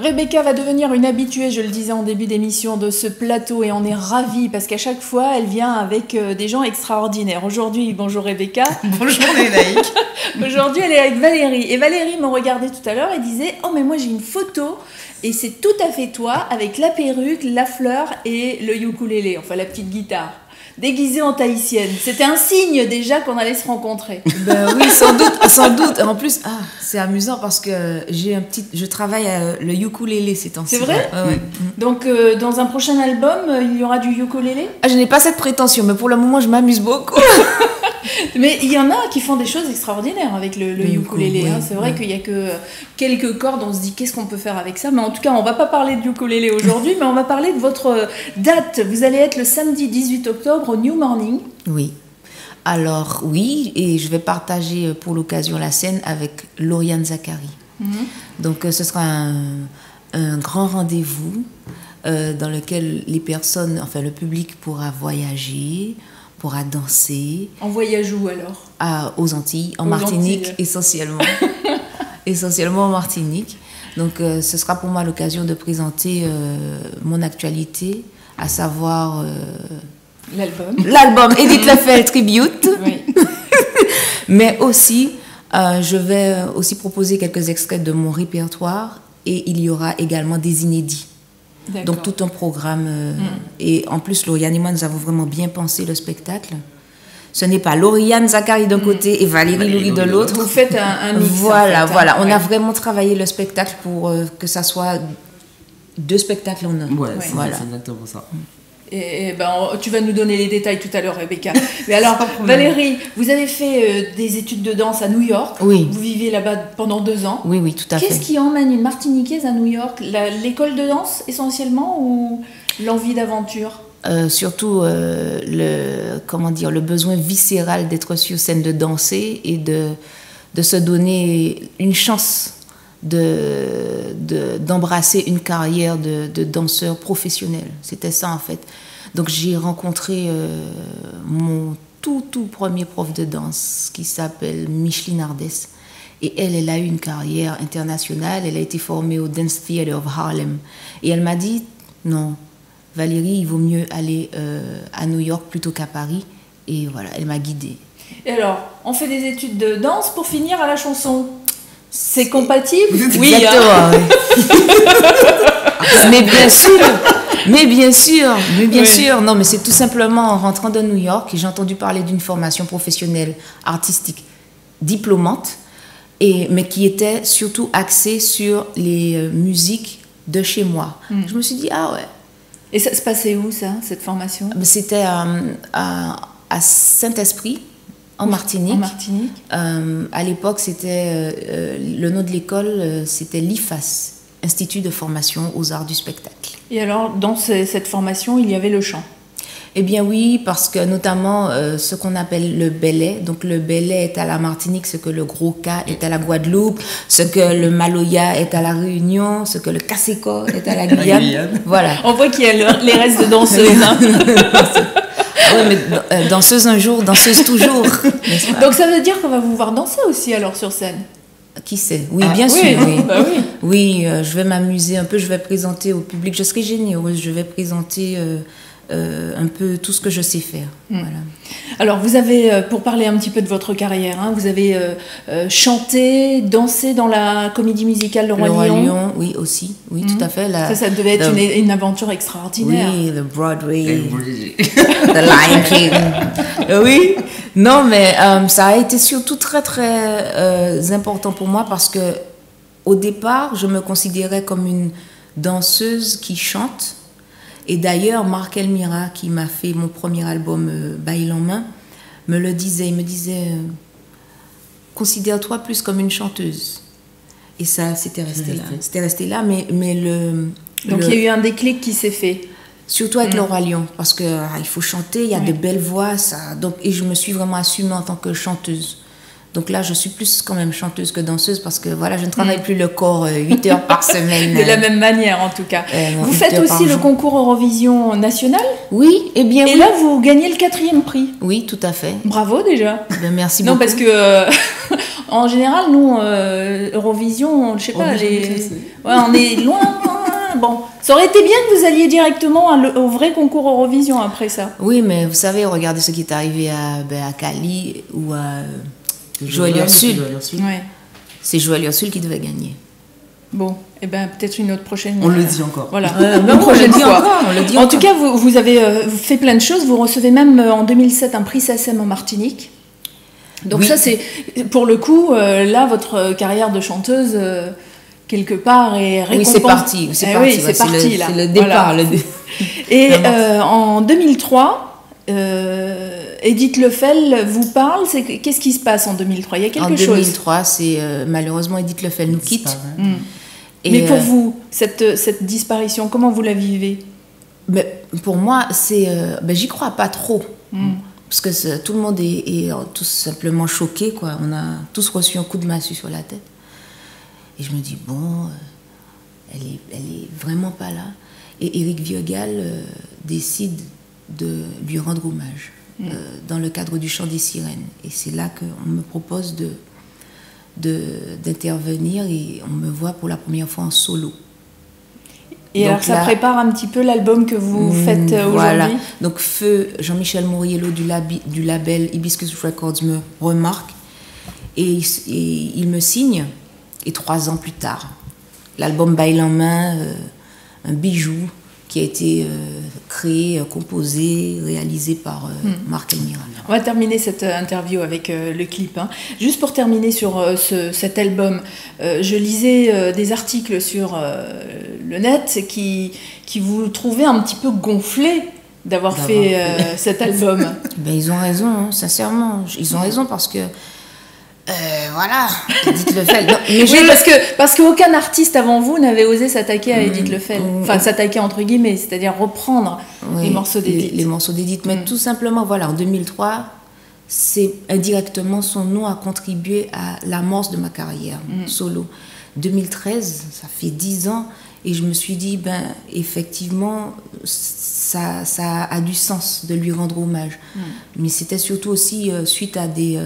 Rebecca va devenir une habituée, je le disais en début d'émission, de ce plateau et on est ravis parce qu'à chaque fois, elle vient avec des gens extraordinaires. Aujourd'hui, bonjour Rebecca. Bonjour les laïcs. Aujourd'hui, elle est avec Valérie. Et Valérie me regardait tout à l'heure et disait « Oh mais moi j'ai une photo et c'est tout à fait toi avec la perruque, la fleur et le ukulélé, enfin la petite guitare. » Déguisée en tahitienne. C'était un signe déjà qu'on allait se rencontrer. Ben oui, sans doute, sans doute. En plus, c'est amusant parce que je travaille le ukulélé ces temps-ci. C'est vrai? Ouais. Donc, dans un prochain album, il y aura du ukulélé? Je n'ai pas cette prétention, mais pour le moment, je m'amuse beaucoup. Mais il y en a qui font des choses extraordinaires avec le ukulélé. Oui, C'est vrai qu'il n'y a que quelques cordes, on se dit qu'est-ce qu'on peut faire avec ça. Mais en tout cas, on ne va pas parler de ukulélé aujourd'hui, mais on va parler de votre date. Vous allez être le samedi 18 octobre au New Morning. Oui. Alors, oui, et je vais partager pour l'occasion la scène avec Lauriane Zacharie. Donc, ce sera un grand rendez-vous dans lequel les personnes, enfin le public pourra voyager, pourra danser. En voyage où alors? Aux Antilles, en Martinique essentiellement. Essentiellement en Martinique. Donc ce sera pour moi l'occasion de présenter mon actualité, à savoir... L'album Edith Lefel Tribute. Oui. Mais aussi, je vais aussi proposer quelques extraits de mon répertoire et il y aura également des inédits. Donc tout un programme. Et en plus, Lauriane et moi, nous avons vraiment bien pensé le spectacle. Ce n'est pas Lauriane Zacharie d'un côté et Valérie Louis de l'autre. Vous faites un mix. Voilà, voilà. On a vraiment travaillé le spectacle pour que ça soit deux spectacles en un. Ouais, voilà. C'est exactement ça. Et tu vas nous donner les détails tout à l'heure, Rebecca. Mais alors, Valérie, vous avez fait des études de danse à New York. Oui. Vous vivez là-bas pendant 2 ans. Oui, oui, tout à fait. Qu'est-ce qui emmène une Martiniquaise à New York? L'école de danse, essentiellement, ou l'envie d'aventure? Surtout, le besoin viscéral d'être sur scène, de danser et de se donner une chance d'embrasser une carrière de danseur professionnel. C'était ça en fait. Donc j'ai rencontré mon tout premier prof de danse qui s'appelle Micheline Ardès et elle a eu une carrière internationale. Elle a été formée au Dance Theater of Harlem et elle m'a dit non Valérie, il vaut mieux aller à New York plutôt qu'à Paris. Et voilà, elle m'a guidée. Et alors, on fait des études de danse pour finir à la chanson. C'est compatible? Oui, exactement. Oui. Mais bien sûr. Non, mais c'est tout simplement en rentrant de New York, j'ai entendu parler d'une formation professionnelle artistique diplômante, mais qui était surtout axée sur les musiques de chez moi. Je me suis dit, ah ouais. Et ça se passait où, ça, cette formation? C'était à Saint-Esprit, en Martinique. En Martinique. À l'époque, c'était le nom de l'école, c'était l'IFAS, Institut de formation aux arts du spectacle. Et alors, dans cette formation, il y avait le chant? Eh bien oui, parce que notamment ce qu'on appelle le belay, donc le belay est à la Martinique, ce que le gros K est à la Guadeloupe, ce que le maloya est à la Réunion, ce que le caséco est à la Guyane. Voilà. On voit qu'il y a les restes de danseuses. Hein. Oui, mais danseuse un jour, danseuse toujours. Donc ça veut dire qu'on va vous voir danser aussi alors sur scène? Qui sait? Oui, bien sûr. Oui, bah oui. Oui, je vais m'amuser un peu, je vais présenter au public, je serai généreuse, je vais présenter un peu tout ce que je sais faire. Voilà. Alors vous avez, pour parler un petit peu de votre carrière, hein, vous avez chanté, dansé dans la comédie musicale Le Roi Lion. Oui, aussi, oui, tout à fait. Ça devait être une aventure extraordinaire. Oui, le Broadway, The Lion King. Oui, non, mais ça a été surtout très, très important pour moi parce que au départ, je me considérais comme une danseuse qui chante. Et d'ailleurs, Marc Elmira, qui m'a fait mon premier album Bail en main, me le disait. Il me disait, considère-toi plus comme une chanteuse. Et ça, c'était resté là. C'était resté là, mais Donc il y a eu un déclic qui s'est fait. Surtout avec Le Roi Lion, parce qu'il faut chanter, il y a de belles voix. Et je me suis vraiment assumée en tant que chanteuse. Donc là, je suis plus quand même chanteuse que danseuse parce que voilà, je ne travaille plus le corps 8 heures par semaine. De la même manière, en tout cas. Vous faites aussi le concours Eurovision national? Oui, eh bien oui. Et là, vous gagnez le 4e prix. Oui, tout à fait. Bravo déjà. Ben, merci beaucoup. Non, parce que En général, nous, Eurovision, je sais pas, on est loin. Bon, ça aurait été bien que vous alliez directement au vrai concours Eurovision après ça. Oui, mais vous savez, regardez ce qui est arrivé à Cali ou à Joël Ursule. Ouais. C'est Joël Ursule qui devait gagner. Bon, et ben peut-être une autre prochaine. On le dit encore. Voilà, une prochaine fois. En tout cas, vous avez fait plein de choses. Vous recevez même en 2007 un prix SACEM en Martinique. Donc ça, c'est pour le coup, là, votre carrière de chanteuse, quelque part, est récompensée. Oui, c'est parti. C'est parti, là. C'est le départ. Voilà. Et en 2003, Edith Lefel vous parle. Qu'est-ce qui se passe en 2003? Il y a quelque chose. En 2003, c'est malheureusement Edith Lefel nous quitte. Mais pour vous, cette disparition, comment vous la vivez? Pour moi, j'y crois pas trop. Parce que tout le monde est tout simplement choqué, quoi. On a tous reçu un coup de massue sur la tête. Et je me dis, bon, elle est vraiment pas là. Et Éric Viogal décide de lui rendre hommage dans le cadre du Chant des Sirènes. Et c'est là qu'on me propose d'intervenir et on me voit pour la première fois en solo. Et donc alors ça prépare un petit peu l'album que vous faites aujourd'hui. Voilà. Donc feu, Jean-Michel Mouriello du label Hibiscus Records me remarque et il me signe. Et 3 ans plus tard, l'album Bail en main, un bijou qui a été créé, composé, réalisé par Marc Elmira. On va terminer cette interview avec le clip. Hein. Juste pour terminer sur cet album, je lisais des articles sur le net qui vous trouvaient un petit peu gonflé d'avoir fait cet album. Ben, ils ont raison, hein, sincèrement. Ils ont raison parce que voilà, Edith Lefel. Non, mais oui, parce qu'aucun artiste avant vous n'avait osé s'attaquer à Edith Lefel. Enfin, s'attaquer entre guillemets, c'est-à-dire reprendre les morceaux d'Edith. Les morceaux d'Edith. Mais tout simplement, voilà, en 2003, c'est indirectement son nom a contribué à l'amorce de ma carrière solo. 2013, ça fait 10 ans, et je me suis dit, ben, effectivement, ça a du sens de lui rendre hommage. Mais c'était surtout aussi suite à des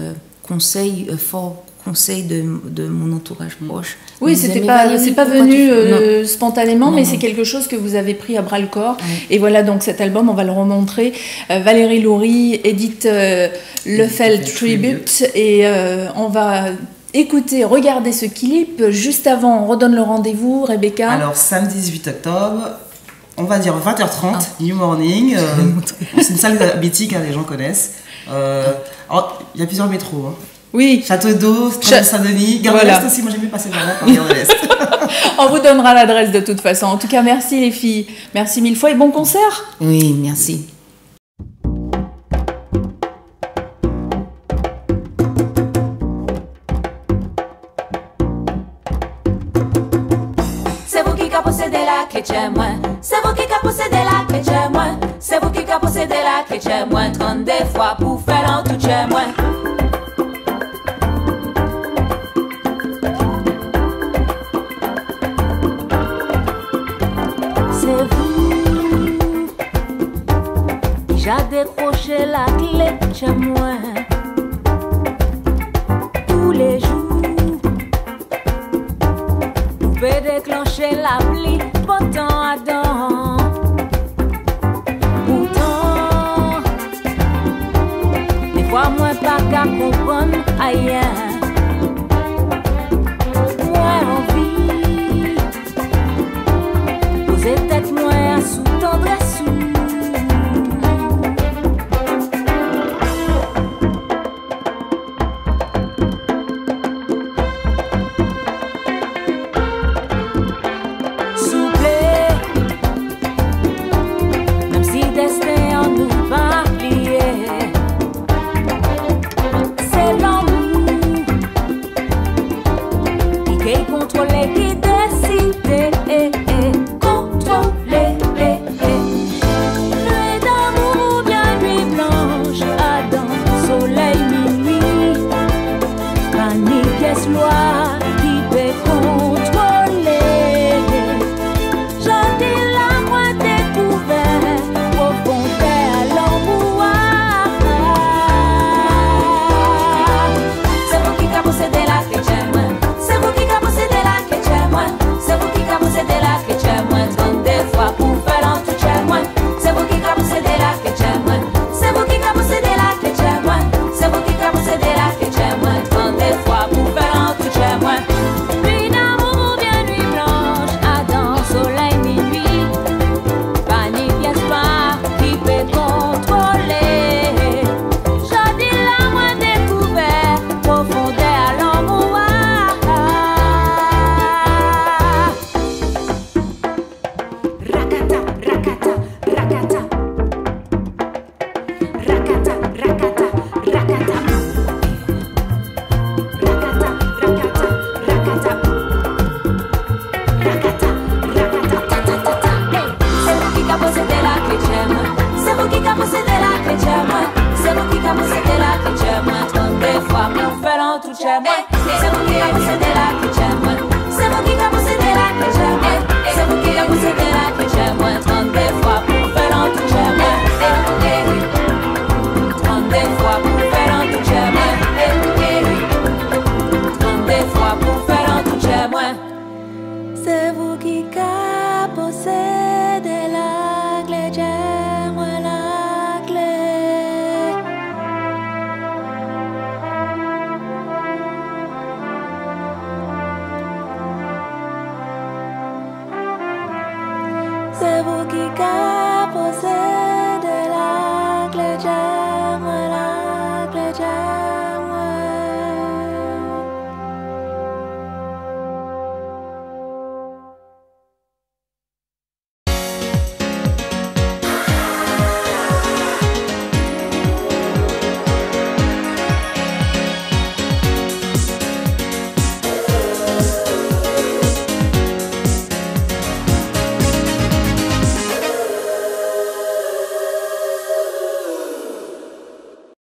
forts conseils de mon entourage proche. Oui, c'est pas venu spontanément, mais c'est quelque chose que vous avez pris à bras le corps. Et voilà, donc cet album, on va le remontrer. Valérie Loury, Edith Lefel Tribute, et on va regarder ce clip. Juste avant, on redonne le rendez-vous, Rebecca. Alors, samedi 18 octobre, on va dire 20h30, New Morning. C'est une salle mythique, hein, les gens connaissent. Alors, il y a plusieurs métros. Hein. Oui. Château d'Eau, Saint-Denis, Gare de l'Est aussi. Moi, j'aime bien passer par là, par Gare de l'Est. On vous donnera l'adresse de toute façon. En tout cas, merci les filles. Merci 1000 fois et bon concert. Oui, merci. C'est vous qui possédez la que j'aime moi. C'est vous qui possédez la que j'aime moi. C'est vous qui possédez la que j'aime moi. 32 fois pour faire en tout j'aime moi. C'est vous qui j'ai décroché la clé chez moi. Tous les jours pouvez déclencher la pluie, pourtant à dents. Pourtant, des fois moi pas qu'à comprendre ailleurs. Moi envie, poser tête moi sous tendresse. De la c'est vous qui a possédé la